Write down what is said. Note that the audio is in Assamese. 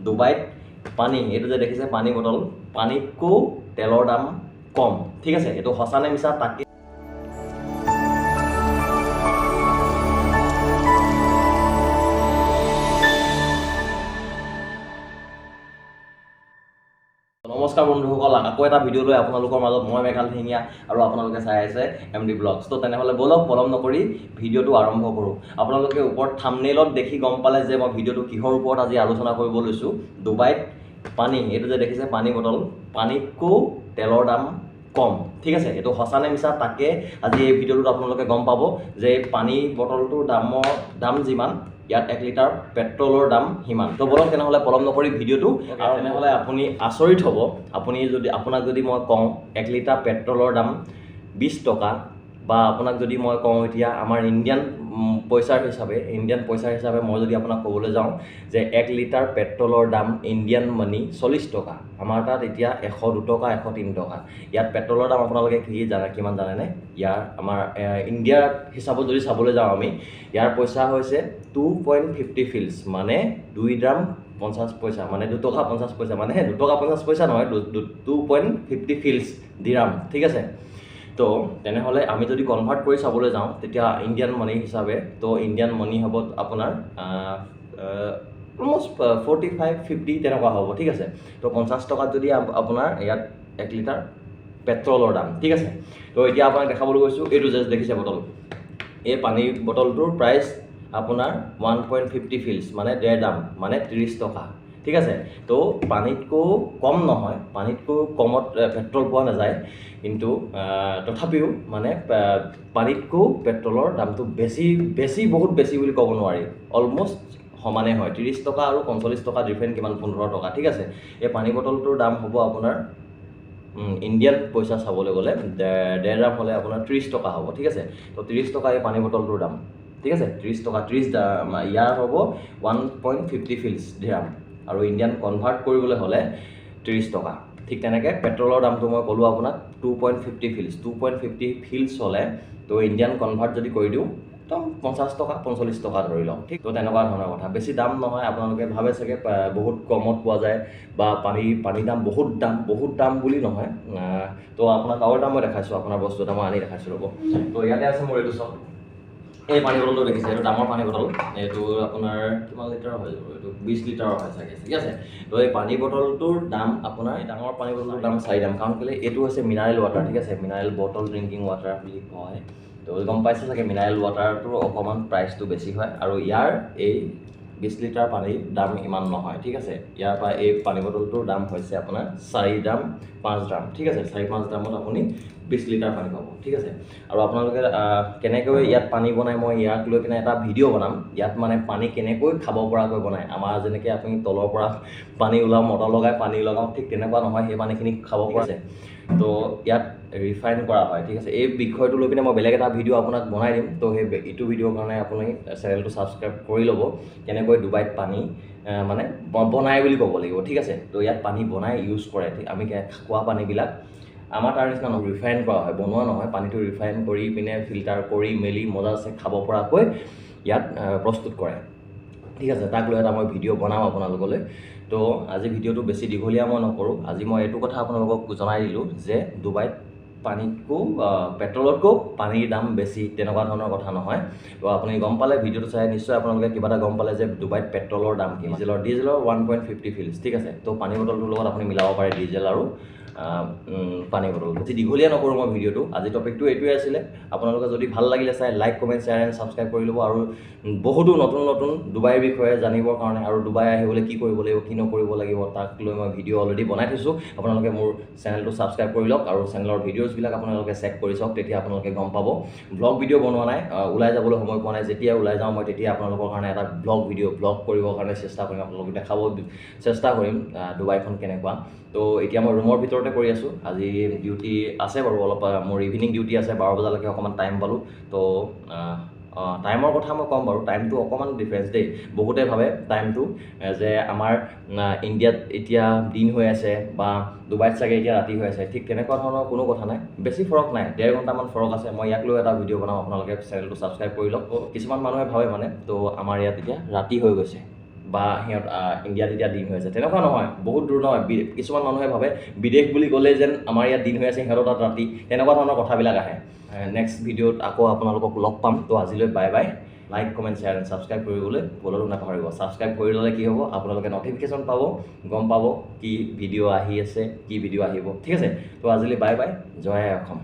ডুবাইত পানী এইটো যে দেখিছে পানী বটল পানীতকো তেলৰ দাম কম ঠিক আছে এইটো সঁচা নে মিছা তাকে নমস্কাৰ বন্ধুসকল আকৌ এটা ভিডিঅ' লৈ আপোনালোকৰ মাজত মই মেঘাল ঠেঙীয়া আৰু আপোনালোকে চাই আছে MD ব্লগছ তো তেনেহ'লে বলক পলম নকৰি ভিডিঅ'টো আৰম্ভ কৰোঁ আপোনালোকে ওপৰত থাম্বনেইলত দেখি গম পালে যে মই ভিডিঅ'টো কিহৰ ওপৰত আজি আলোচনা কৰিব লৈছোঁ ডুবাইত পানী এইটো যে দেখিছে পানী বটল পানীতকো তেলৰ দাম কম ঠিক আছে এইটো সঁচা নে মিছা তাকে আজি এই ভিডিঅ'টোত আপোনালোকে গম পাব যে পানী বটলটোৰ দাম যিমান ইয়াত 1 লিটাৰ পেট্ৰলৰ দাম সিমান তো বলক তেনেহ'লে পলম নকৰি ভিডিঅ'টো আৰু তেনেহ'লে আপুনি আচৰিত হ'ব আপোনাক যদি মই কওঁ 1 লিটাৰ পেট্ৰলৰ দাম 20 টকা বা আপোনাক যদি মই কওঁ এতিয়া আমাৰ ইণ্ডিয়ান পইচাৰ হিচাপে মই যদি আপোনাক ক'বলৈ যাওঁ যে 1 লিটাৰ পেট্ৰলৰ দাম ইণ্ডিয়ান মানি 40 টকা আমাৰ তাত এতিয়া 102 টকা 103 টকা ইয়াত পেট্ৰলৰ দাম আপোনালোকে কিমান জানেনে ইয়াৰ আমাৰ ইণ্ডিয়াৰ হিচাপত যদি চাবলৈ যাওঁ আমি ইয়াৰ পইচা হৈছে 2.50 ফিলছ মানে 2 ড্ৰাম 50 পইচা মানে 2 টকা 50 পইচা মানে 2 টকা 50 পইচা নহয় 2.50 ফিলছ দিৰাম ঠিক আছে তো তেনেহ'লে আমি যদি কনভাৰ্ট কৰি চাবলৈ যাওঁ তেতিয়া ইণ্ডিয়ান মানি হিচাপে তো ইণ্ডিয়ান মানি হ'ব আপোনাৰ অলমষ্ট 45-50 তেনেকুৱা হ'ব ঠিক আছে তো 50 টকাত যদি আপোনাৰ ইয়াত 1 লিটাৰ পেট্ৰলৰ দাম ঠিক আছে তো এতিয়া আপোনাক দেখাবলৈ গৈছোঁ এইটো জাষ্ট দেখিছে বটল এই পানী বটলটোৰ প্ৰাইচ আপোনাৰ 1.50 ফিলছ মানে 1.5 দাম মানে 30 টকা ঠিক আছে তো পানীতকো কম নহয় পানীতকো কমত পেট্ৰল পোৱা নাযায় কিন্তু তথাপিও মানে পানীতকো পেট্ৰলৰ দামটো বেছি বহুত বেছি বুলি ক'ব নোৱাৰি অলমষ্ট সমানে হয় 30 টকা আৰু 45 টকা ডিফাৰেণ্ট কিমান 15 টকা ঠিক আছে এই পানী বটলটোৰ দাম হ'ব আপোনাৰ ইণ্ডিয়ান পইচা চাবলৈ গ'লে 1.5 দাম হ'লে আপোনাৰ 30 টকা হ'ব ঠিক আছে তো 30 টকা এই পানী বটলটোৰ দাম ঠিক আছে 30 টকা 30 ইয়াৰ হ'ব 1.50 ফিলছ দিৰাম আৰু ইণ্ডিয়ান কনভাৰ্ট কৰিবলৈ হ'লে 30 টকা ঠিক তেনেকৈ পেট্ৰলৰ দামটো মই ক'লোঁ আপোনাক 2.50 ফিলছ 2.50 ফিলছ হ'লে তো ইণ্ডিয়ান কনভাৰ্ট যদি কৰি দিওঁ একদম 50 টকা 45 টকা ধৰি লওক ঠিক তো তেনেকুৱা ধৰণৰ কথা বেছি দাম নহয় আপোনালোকে ভাবে চাগে বহুত কমত পোৱা যায় বা পানী দাম বহুত দাম বুলি নহয় তো আপোনাক আৰু এটা মই দেখাইছোঁ আপোনাৰ বস্তু এটা মই আনি দেখাইছোঁ ৰ'ব তো ইয়াতে আছে মোৰ এইটো চব এই পানী বটলটো দেখিছে এইটো ডাঙৰ পানী বটল এইটো আপোনাৰ কিমান লিটাৰ হৈ যাব এইটো 20 লিটাৰৰ হয় চাগে ঠিক আছে তো এই পানী বটলটোৰ দাম আপোনাৰ ডাঙৰ পানী বটলটোৰ দাম 4 দাম কাৰণ কেলৈ এইটো হৈছে মিনাৰেল ৱাটাৰ ঠিক আছে মিনাৰেল বটল ড্ৰিংকিং ৱাটাৰ বুলি কয় তো গম পাইছে চাগে মিনাৰেল ৱাটাৰটোৰ অকণমান প্ৰাইচটো বেছি হয় আৰু ইয়াৰ এই 20 লিটাৰ পানীৰ দাম ইমান নহয় ঠিক আছে ইয়াৰ পৰা এই পানী বটলটোৰ দাম হৈছে আপোনাৰ 4 দাম 5 দাম ঠিক আছে 4-5 দামত আপুনি 20 লিটাৰ পানী পাব ঠিক আছে আৰু আপোনালোকে কেনেকৈ ইয়াত পানী বনায় মই ইয়াক লৈ পিনে এটা ভিডিঅ' বনাম ইয়াত মানে পানী কেনেকৈ খাব পৰাকৈ বনায় আমাৰ যেনেকৈ আপুনি তলৰ পৰা পানী ওলাওঁ মটৰ লগাই পানী লগাওঁ ঠিক তেনেকুৱা নহয় সেই পানীখিনি খাব পৰা যায় তো ইয়াত ৰিফাইন কৰা হয় ঠিক আছে এই বিষয়টো লৈ পিনে মই বেলেগ এটা ভিডিঅ' আপোনাক বনাই দিম তো সেই এইটো ভিডিঅ'ৰ কাৰণে আপুনি চেনেলটো ছাবস্ক্ৰাইব কৰি ল'ব কেনেকৈ ডুবাইত পানী মানে বনায় বুলি ক'ব লাগিব ঠিক আছে তো ইয়াত পানী বনাই ইউজ কৰে আমি খোৱা পানীবিলাক আমাৰ তাৰ নিচিনা নহয় ৰিফাইন কৰা হয় বনোৱা নহয় পানীটো ৰিফাইন কৰি পিনে ফিল্টাৰ কৰি মেলি মজাছে খাব পৰাকৈ ইয়াত প্ৰস্তুত কৰে ঠিক আছে তাক লৈ এটা মই ভিডিঅ' বনাম আপোনালোকলৈ তো আজি ভিডিঅ'টো বেছি দীঘলীয়া মই নকৰোঁ আজি মই এইটো কথা আপোনালোকক জনাই দিলোঁ যে ডুবাইত পানীতকো পেট্ৰলতকো পানীৰ দাম বেছি তেনেকুৱা ধৰণৰ কথা নহয় তো আপুনি গম পালে ভিডিঅ'টো চাই নিশ্চয় আপোনালোকে কিবা এটা গম পালে যে ডুবাইত পেট্ৰলৰ দাম কি ডিজেলৰ 1.50 ফিলছ ঠিক আছে তো পানী বটলটোৰ লগত আপুনি মিলাব পাৰে ডিজেল আৰু পানী বটল বেছি দীঘলীয়া নকৰোঁ মই ভিডিঅ'টো আজি টপিকটো এইটোৱে আছিলে আপোনালোকে যদি ভাল লাগিলে চাই like comment share and subscribe কৰি ল'ব আৰু বহুতো নতুন ডুবাইৰ বিষয়ে জানিবৰ কাৰণে আৰু ডুবাই আহিবলৈ কি কৰিব লাগিব কি নকৰিব লাগিব তাক লৈ মই ভিডিঅ' অলৰেডি বনাই থৈছোঁ আপোনালোকে মোৰ চেনেলটো ছাবস্ক্ৰাইব কৰি লওক আৰু চেনেলৰ ভিডিঅ'ছবিলাক আপোনালোকে চেক কৰি চাওক তেতিয়া আপোনালোকে গম পাব ব্লগ ভিডিঅ' বনোৱা নাই ওলাই যাবলৈ সময় পোৱা নাই যেতিয়া ওলাই যাওঁ মই তেতিয়া আপোনালোকৰ কাৰণে এটা ব্লগ কৰিবৰ কাৰণে চেষ্টা কৰিম আপোনালোকক দেখাব চেষ্টা কৰিম ডুবাইখন কেনেকুৱা তো এতিয়া মই ৰুমৰ ভিতৰতে কৰি আছোঁ আজি ডিউটি আছে বাৰু অলপ মোৰ ইভিনিং ডিউটি আছে 12 বজালৈকে অকণমান টাইম পালোঁ তো টাইমৰ কথা মই ক'ম বাৰু টাইমটো অকণমান ডিফাৰেঞ্চ দেই বহুতে ভাবে টাইমটো যে আমাৰ ইণ্ডিয়াত এতিয়া দিন হৈ আছে বা ডুবাইত চাগে এতিয়া ৰাতি হৈ আছে ঠিক তেনেকুৱা ধৰণৰ কোনো কথা নাই বেছি ফৰক নাই 1.5 ঘণ্টামান ফৰক আছে মই ইয়াক লৈ এটা ভিডিঅ' বনাওঁ আপোনালোকে চেনেলটো ছাবস্ক্ৰাইব কৰি লওক কিছুমান মানুহে ভাবে মানে তো আমাৰ ইয়াত এতিয়া ৰাতি হৈ গৈছে বা সিহঁত ইণ্ডিয়াত এতিয়া দিন হৈ আছে তেনেকুৱা নহয় বহুত দূৰ নহয় কিছুমান মানুহে ভাবে বিদেশ বুলি ক'লে যেন আমাৰ ইয়াত দিন হৈ আছে সিহঁতৰ তাত ৰাতি তেনেকুৱা ধৰণৰ কথাবিলাক আহে নেক্সট ভিডিঅ'ত আকৌ আপোনালোকক লগ পাম তো আজিলৈ bye bye like comment share and subscribe কৰিবলৈ ভুলতো নাপাহৰিব ছাবস্ক্ৰাইব কৰি ল'লে কি হ'ব আপোনালোকে নটিফিকেশ্যন পাব গম পাব কি ভিডিঅ' আহি আছে কি ভিডিঅ' আহিব ঠিক আছে তো আজিলৈ বাই বাই জয় আই অসম